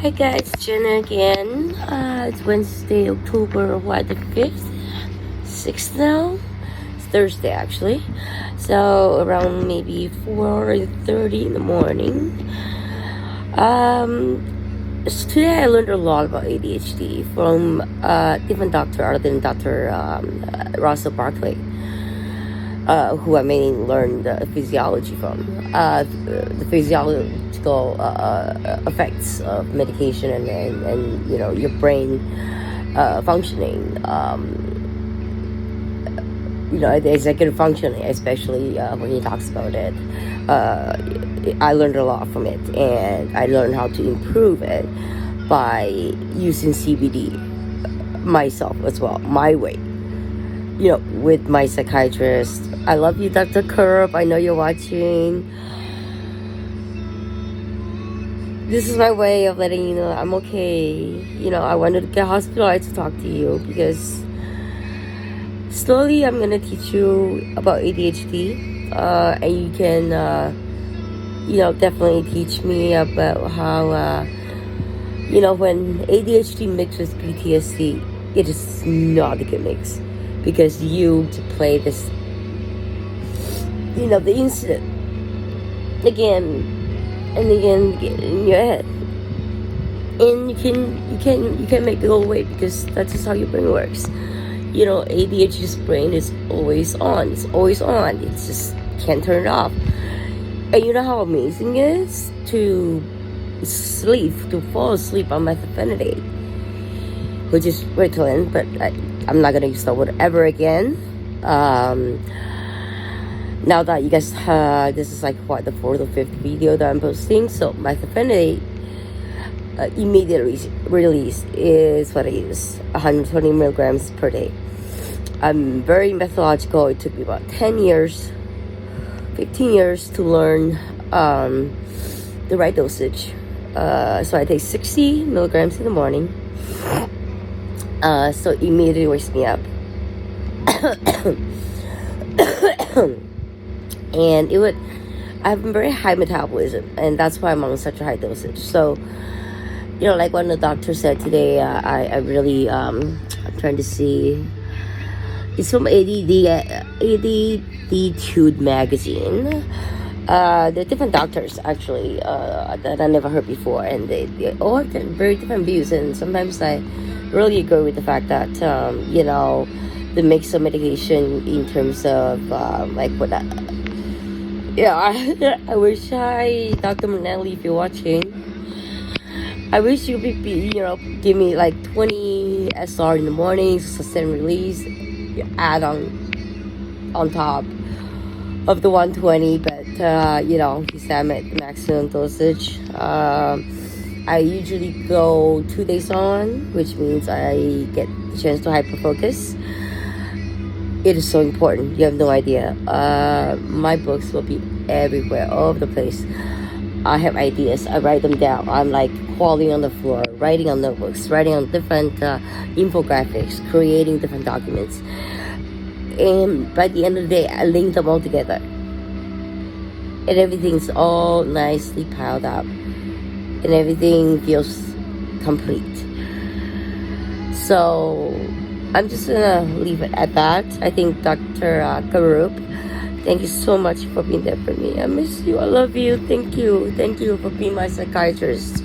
Hi guys, it's Jenna again. It's Wednesday, October the 5th, 6th now. It's Thursday actually. So around maybe 4:30 in the morning. So today I learned a lot about ADHD from a different doctor other than Dr. Russell Barkley. Who I mainly learned physiology from, the physiological effects of medication and your brain functioning, the executive functioning, especially when he talks about it. I learned a lot from it, and I learned how to improve it by using CBD myself as well, my way. With my psychiatrist. I love you, Dr. Curb. I know you're watching. This is my way of letting you know I'm okay. I wanted to get hospitalized to talk to you because slowly I'm going to teach you about ADHD. And you can, definitely teach me about how, when ADHD mixed with PTSD, it is not a good mix. Because you to play this, the incident again and again in your head, and you can make it go away because that's just how your brain works. ADHD's brain is always on. It's always on. It's just can't turn it off. And you know how amazing it is to fall asleep on methylphenidate, which is Ritalin, but I'm not gonna use that word ever again. Now that you guys, this is like the 4th or 5th video that I'm posting. So methylphenidate immediate release is what I use, 120 milligrams per day. I'm very methodological. It took me about 15 years to learn the right dosage. So I take 60 milligrams in the morning. So immediately wakes me up. And I have a very high metabolism, and that's why I'm on such a high dosage. So, like what the doctor said today, I really, I'm trying to see, it's from ADHD magazine. They're different doctors actually, that I never heard before, and they all have very different views, and sometimes I really agree with the fact that the mix of medication in terms of I wish Dr. Manelli, if you're watching, I wish you would give me 20 SR in the morning, sustain release, add on top of the 120, but he said I'm at maximum dosage. I usually go 2 days on, which means I get the chance to hyperfocus. It is so important. You have no idea. My books will be everywhere, all over the place. I have ideas. I write them down. I'm crawling on the floor, writing on notebooks, writing on different infographics, creating different documents. And by the end of the day, I link them all together. And everything's all nicely piled up. And everything feels complete. So I'm just gonna leave it at that. I think Dr. Karup, thank you so much for being there for me. I miss you. I love you. Thank you for being my psychiatrist.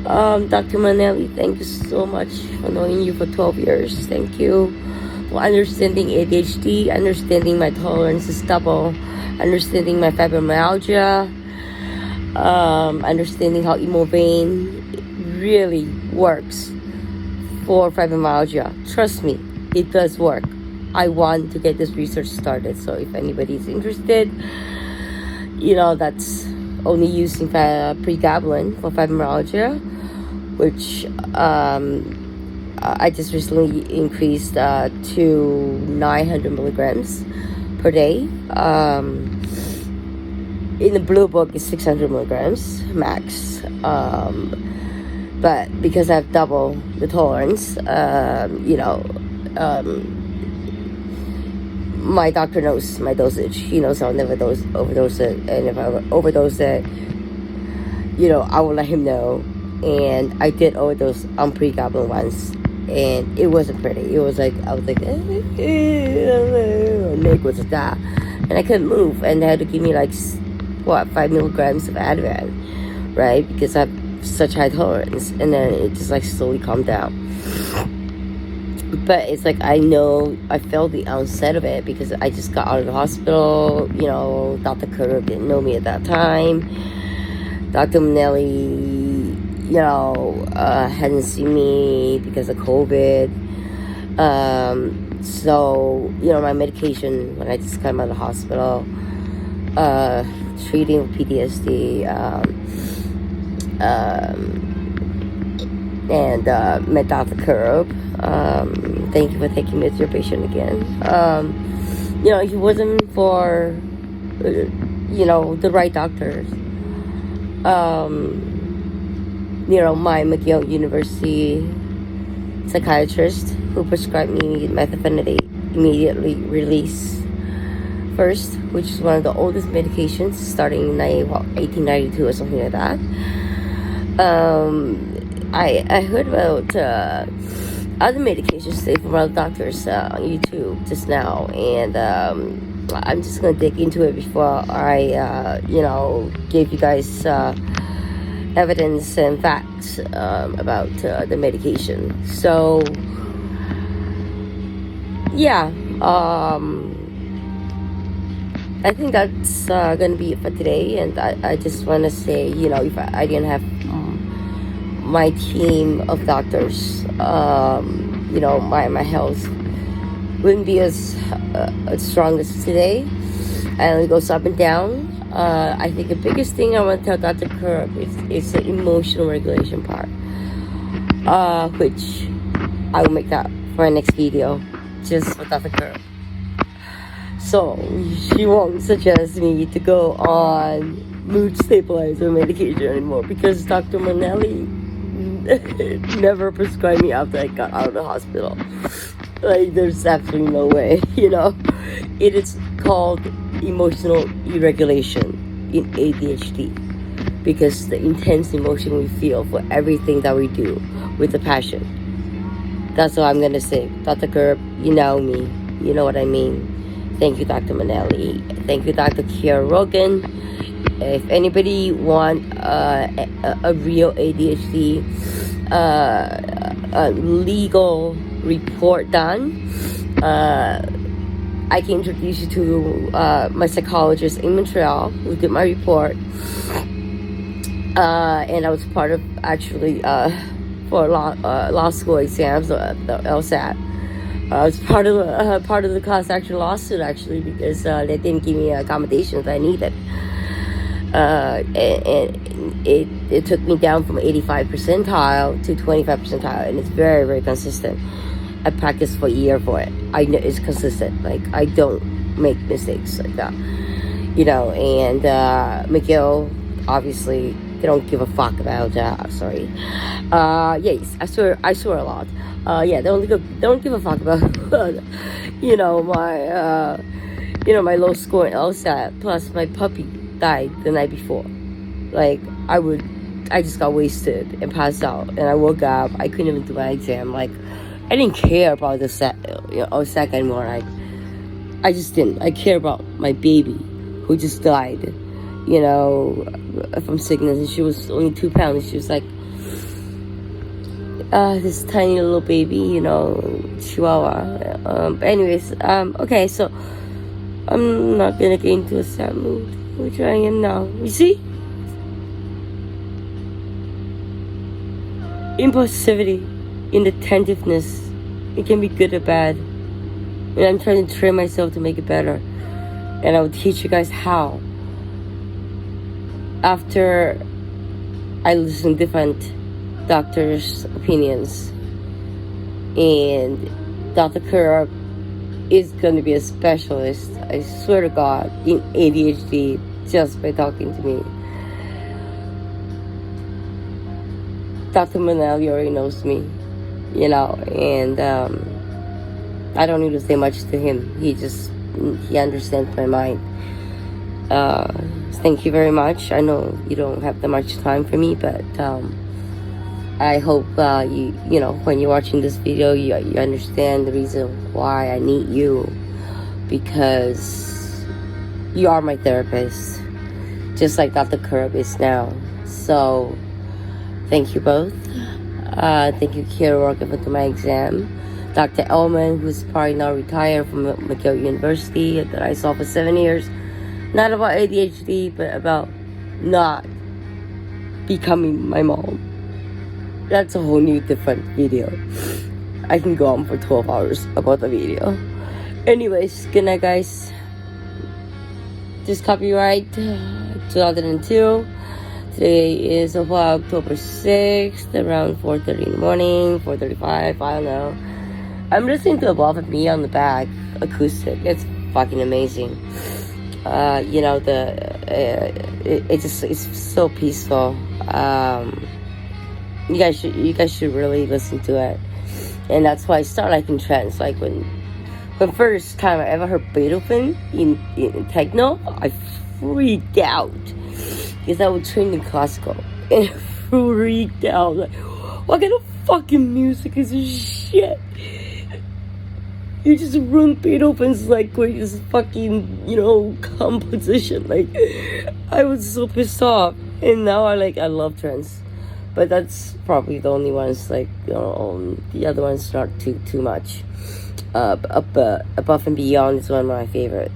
Dr. Manelli, thank you so much for knowing you for 12 years. Thank you for understanding ADHD, understanding my tolerance is double, understanding my fibromyalgia, understanding how Imovane really works for fibromyalgia. Trust me, it does work. I want to get this research started, so if anybody's interested, that's only using pregabalin for fibromyalgia, which I just recently increased to 900 milligrams per day. In the blue book, it's 600 milligrams max. But because I have double the tolerance, my doctor knows my dosage. He knows I'll never overdose it. And if I overdose it, I will let him know. and I did overdose on pregabalin once, and it wasn't pretty. It was like I was like, my neck was that, and I couldn't move, and they had to give me like 5 milligrams of Ativan, right? Because I have such high tolerance, and then it just like slowly calmed down. But it's like I felt the onset of it because I just got out of the hospital. Dr. Kuro didn't know me at that time. Dr. Manelli, hadn't seen me because of COVID. So, my medication when I just came out of the hospital, treating PTSD, and met Dr. Kuro. Thank you for taking me as your patient again. He wasn't for, the right doctors. My McGill University psychiatrist who prescribed me methylphenidate immediately released first, which is one of the oldest medications, starting in 1892 or something like that. I heard about other medications today from other doctors on YouTube just now, and I'm just gonna dig into it before I give you guys evidence and facts about the medication. So yeah, I think that's gonna be it for today, and I just want to say, if I didn't have my team of doctors, my health wouldn't be as strong as today, and it goes up and down. I think the biggest thing I want to tell Dr. Kuro is the emotional regulation part, which I will make that for my next video, just for Dr. Kuro. So she won't suggest me to go on mood stabilizer medication anymore because Dr. Manelli never prescribed me after I got out of the hospital. Like, there's absolutely no way, It is called emotional irregulation in ADHD because the intense emotion we feel for everything that we do with the passion. That's all I'm going to say. Dr. Gerb, you know me. You know what I mean. Thank you, Dr. Manelli. Thank you, Dr. Kiera Rogan. If anybody want a real ADHD legal report done, I can introduce you to my psychologist in Montreal who did my report, and I was part of actually for law school exams, the LSAT. I was part of the class action lawsuit actually because they didn't give me accommodations I needed. And it took me down from 85 percentile to 25 percentile, and it's very, very consistent. I practiced for a year for it. I know it's consistent. Like, I don't make mistakes like that, and McGill, obviously, they don't give a fuck about sorry. Yes, I swear a lot. They don't give a fuck about my low score in LSAT. Plus, my puppy died the night before. Like, I just got wasted and passed out, and I woke up. I couldn't even do my exam. Like, I didn't care about the LSAT anymore. I just didn't. I care about my baby who just died, from sickness, and she was only 2 pounds. She was like this tiny little baby, chihuahua. But anyways, okay, so I'm not gonna get into a sad mood, which I am now. You see? Impulsivity, inattentiveness, it can be good or bad. And I'm trying to train myself to make it better. And I will teach you guys how. After I listen to different doctors' opinions. And Dr. Kuro is going to be a specialist, I swear to God, in ADHD just by talking to me. Dr. Manelli already knows me, and I don't need to say much to him. He understands my mind. Thank you very much. I know you don't have that much time for me, but I hope you know, when you're watching this video, you understand the reason why I need you, because you are my therapist, just like Dr. Curb is now. So thank you both. Thank you, Kira, working for my exam. Dr. Elman, who's probably now retired from McGill University, that I saw for 7 years. Not about ADHD, but about not becoming my mom. That's a whole new different video. I can go on for 12 hours about the video. Anyways, good night, guys. This copyright 2002. Today is October 6th, around 4:30 in the morning, 4:35, I don't know. I'm listening to Above and Beyond on the back, acoustic. It's fucking amazing. You know, it's so peaceful. You guys should really listen to it. And that's why I started liking trance. Like when first time I ever heard Beethoven in techno, I freaked out. Because I was trained in classical. And I freaked out. Like, what kind of fucking music is this shit? You just ruined Beethoven's like greatest fucking, you know, composition. Like, I was so pissed off. And now I love trance. But that's probably the only ones, like, you know, the other ones not too much. Above and Beyond is one of my favorite.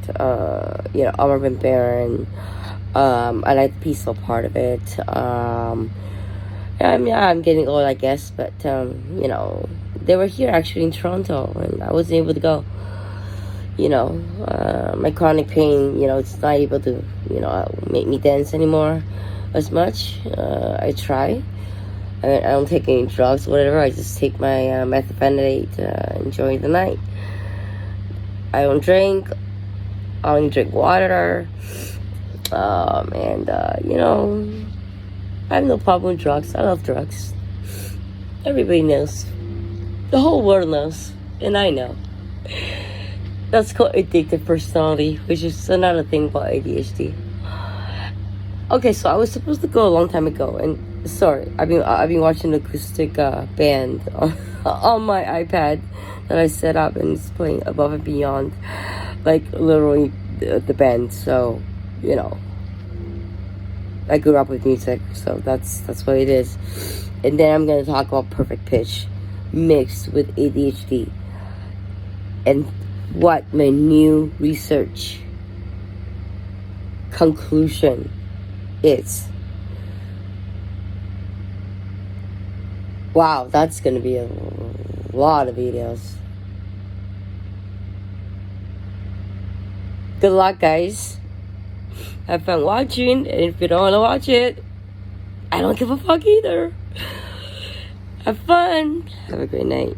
You know, Armor Van Buren. I like the peaceful part of it. I mean, I'm getting old, I guess, but you know, they were here actually in Toronto, and I wasn't able to go. You know, my chronic pain, you know, it's not able to, you know, make me dance anymore as much. I try. I don't take any drugs or whatever. I just take my methylphenidate, enjoy the night. I don't drink. I only drink water. And you know, I have no problem with drugs. I love drugs. Everybody knows. The whole world knows. And I know. That's called addictive personality, which is another thing about ADHD. Okay, so I was supposed to go a long time ago, and sorry, I've been watching the acoustic band on my iPad that I set up, and it's playing Above and Beyond, like literally the band. So, you know, I grew up with music, so that's what it is. And then I'm gonna talk about perfect pitch mixed with ADHD and what my new research conclusion is. Wow, that's gonna be a lot of videos. Good luck, guys. Have fun watching, and if you don't want to watch it, I don't give a fuck either. Have fun. Have a great night.